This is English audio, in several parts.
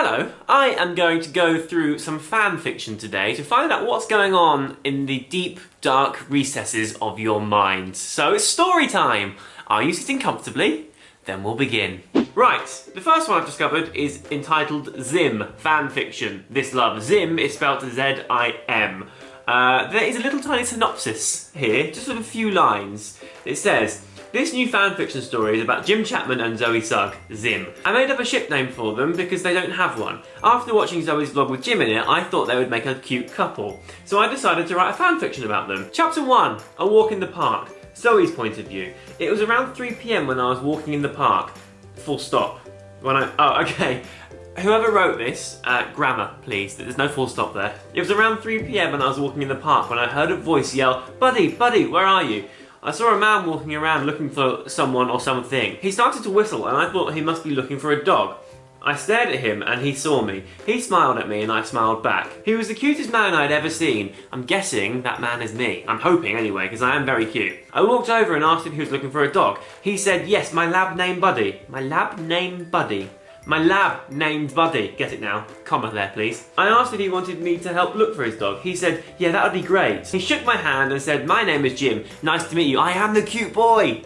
Hello, I am going to go through some fan fiction today to find out what's going on in the deep, dark recesses of your mind. So it's story time! Are you sitting comfortably? Then we'll begin. Right, the first one I've discovered is entitled Zim, fan fiction, This Love. Zim is spelled Z-I-M. There is a little tiny synopsis here, just with a few lines. It says, this new fanfiction story is about Jim Chapman and Zoe Sugg, Zim. I made up a ship name for them because they don't have one. After watching Zoe's vlog with Jim in it, I thought they would make a cute couple. So I decided to write a fanfiction about them. Chapter 1, A Walk in the Park. Zoe's point of view. It was around 3 PM when I was walking in the park. Full stop. Oh, okay. Whoever wrote this, grammar, please. There's no full stop there. It was around 3 PM when I was walking in the park when I heard a voice yell, "Buddy, buddy, where are you?" I saw a man walking around looking for someone or something. He started to whistle and I thought he must be looking for a dog. I stared at him and he saw me. He smiled at me and I smiled back. He was the cutest man I'd ever seen. I'm guessing that man is me. I'm hoping anyway, because I am very cute. I walked over and asked if he was looking for a dog. He said, yes, my lab named Buddy. My lab named Buddy. My lab named Buddy. Get it now. Comma there, please. I asked if he wanted me to help look for his dog. He said, yeah, that would be great. He shook my hand and said, my name is Jim. Nice to meet you. I am the cute boy.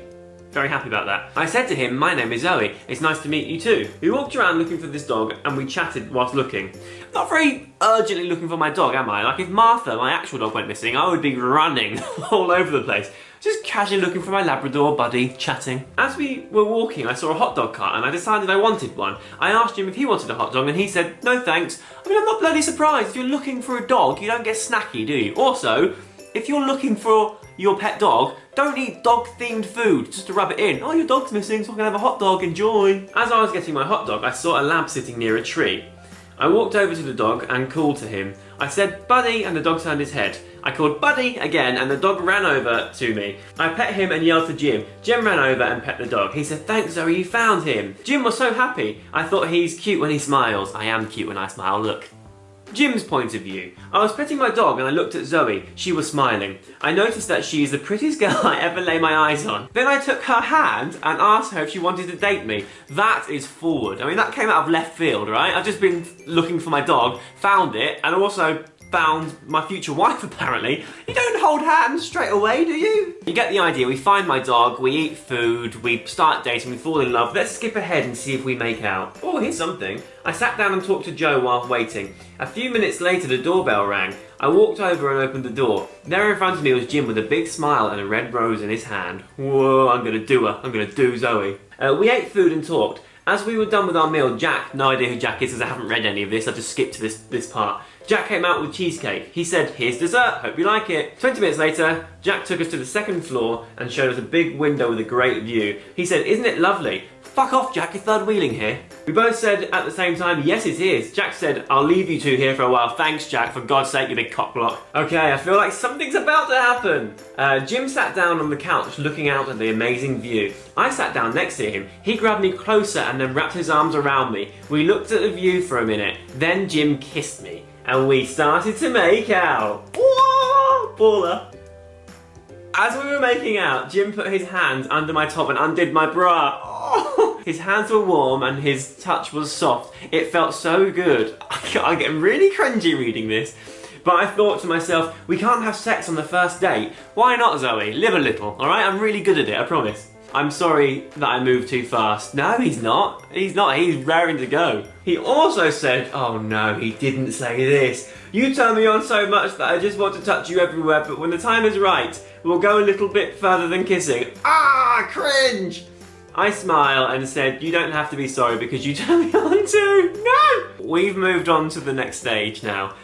Very happy about that. I said to him, my name is Zoe. It's nice to meet you too. We walked around looking for this dog and we chatted whilst looking. I'm not very urgently looking for my dog, am I? Like if Martha, my actual dog, went missing, I would be running all over the place. Just casually looking for my Labrador buddy, chatting. As we were walking, I saw a hot dog cart and I decided I wanted one. I asked him if he wanted a hot dog and he said, no thanks. I mean, I'm not bloody surprised. If you're looking for a dog, you don't get snacky, do you? Also, if you're looking for your pet dog, don't eat dog-themed food just to rub it in. Oh, your dog's missing, so I can have a hot dog, enjoy. As I was getting my hot dog, I saw a lamp sitting near a tree. I walked over to the dog and called to him. I said, Buddy, and the dog turned his head. I called Buddy again, and the dog ran over to me. I pet him and yelled to Jim. Jim ran over and pet the dog. He said, thanks Zoe, you found him. Jim was so happy. I thought he's cute when he smiles. I am cute when I smile, look. Jim's point of view. I was petting my dog and I looked at Zoe. She was smiling. I noticed that she is the prettiest girl I ever lay my eyes on. Then I took her hand and asked her if she wanted to date me. That is forward. I mean, that came out of left field, right? I've just been looking for my dog, found it, and also found my future wife, apparently. You don't hold hands straight away, do you? You get the idea. We find my dog, we eat food, we start dating, we fall in love. Let's skip ahead and see if we make out. Oh, here's something. I sat down and talked to Joe while waiting. A few minutes later, the doorbell rang. I walked over and opened the door. There in front of me was Jim with a big smile and a red rose in his hand. Whoa, I'm gonna do her. I'm gonna do Zoe. We ate food and talked. As we were done with our meal, Jack, no idea who Jack is because I haven't read any of this, I just skipped to this part. Jack came out with cheesecake. He said, here's dessert, hope you like it. 20 minutes later, Jack took us to the second floor and showed us a big window with a great view. He said, isn't it lovely? Fuck off, Jack, you're third wheeling here. We both said at the same time, yes it is. Jack said, I'll leave you two here for a while. Thanks, Jack, for God's sake, you big cockblock. Okay, I feel like something's about to happen. Jim sat down on the couch looking out at the amazing view. I sat down next to him. He grabbed me closer and then wrapped his arms around me. We looked at the view for a minute. Then Jim kissed me. And we started to make out. Whoa, baller. As we were making out, Jim put his hands under my top and undid my bra. Oh. His hands were warm and his touch was soft. It felt so good. I get really cringy reading this. But I thought to myself, we can't have sex on the first date. Why not, Zoe? Live a little, alright? I'm really good at it, I promise. I'm sorry that I moved too fast. No, he's not. He's not. He's raring to go. He also said, oh no, he didn't say this. You turn me on so much that I just want to touch you everywhere, but when the time is right, we'll go a little bit further than kissing. Ah, cringe! I smile and said, you don't have to be sorry because you turn me on too. No! We've moved on to the next stage now.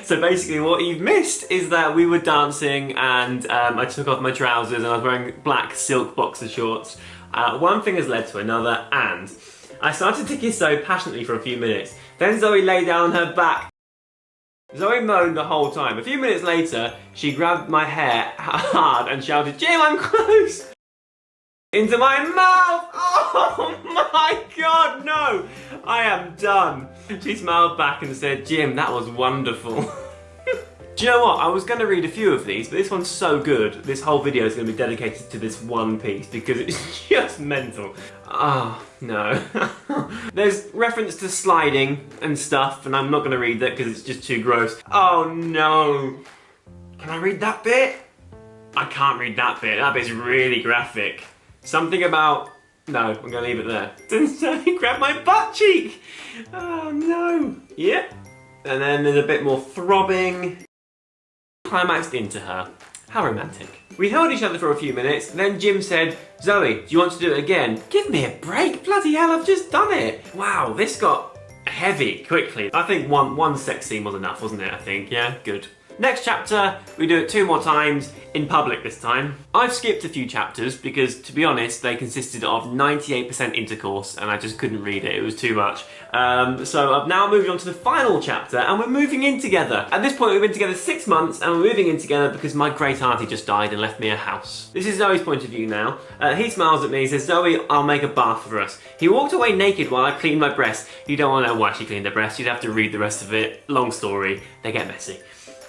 So basically what you've missed is that we were dancing and I took off my trousers and I was wearing black silk boxer shorts. One thing has led to another and I started to kiss Zoe passionately for a few minutes. Then Zoe lay down on her back. Zoe moaned the whole time. A few minutes later, she grabbed my hair hard and shouted, Jim, I'm close! Into my mouth! Oh my god, no! I am done. She smiled back and said, Jim, that was wonderful. Do you know what? I was going to read a few of these, but this one's so good. This whole video is going to be dedicated to this one piece because it's just mental. Oh, no. There's reference to sliding and stuff, and I'm not going to read that because it's just too gross. Oh, no. Can I read that bit? I can't read that bit. That bit's really graphic. Something about... No, I'm going to leave it there. Don't grab my butt cheek. Oh, no. Yep. And then there's a bit more throbbing. Climaxed into her. How romantic. We held each other for a few minutes, then Jim said, Zoe, do you want to do it again? Give me a break, bloody hell, I've just done it. Wow, this got heavy quickly. I think one sex scene was enough, wasn't it, I think? Yeah, good. Next chapter, we do it 2 more times, in public this time. I've skipped a few chapters because, to be honest, they consisted of 98% intercourse and I just couldn't read it, it was too much. So I've now moved on to the final chapter and we're moving in together. At this point we've been together 6 months and we're moving in together because my great auntie just died and left me a house. This is Zoe's point of view now. He smiles at me, he says, Zoe, I'll make a bath for us. He walked away naked while I cleaned my breasts. You don't want to know why she cleaned her breasts, you'd have to read the rest of it. Long story, they get messy.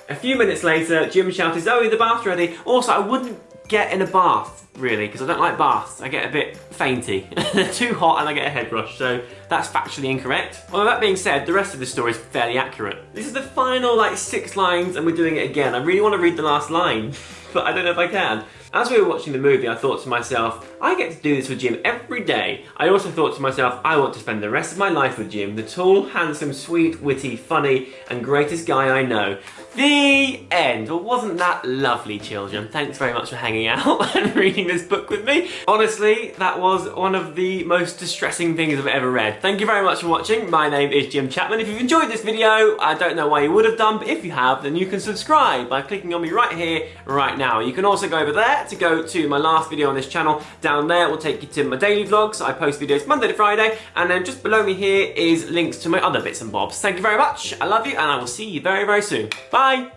A few minutes later, Jim shouted, Zoe, the bath's ready. Also, I wouldn't get in a bath, really, because I don't like baths. I get a bit fainty. They're too hot and I get a head rush, so that's factually incorrect. Although that being said, the rest of the story is fairly accurate. This is the final, 6 lines and we're doing it again. I really want to read the last line, but I don't know if I can. As we were watching the movie, I thought to myself, I get to do this with Jim every day. I also thought to myself, I want to spend the rest of my life with Jim, the tall, handsome, sweet, witty, funny, and greatest guy I know. The end. Well, wasn't that lovely, children? Thanks very much for hanging out and reading this book with me. Honestly, that was one of the most distressing things I've ever read. Thank you very much for watching. My name is Jim Chapman. If you've enjoyed this video, I don't know why you would have done, but if you have, then you can subscribe by clicking on me right here, right now. You can also go over there to go to my last video on this channel. Down there will take you to my daily vlogs. I post videos Monday to Friday, and then just below me here is links to my other bits and bobs. Thank you very much. I love you, and I will see you very, very soon. Bye.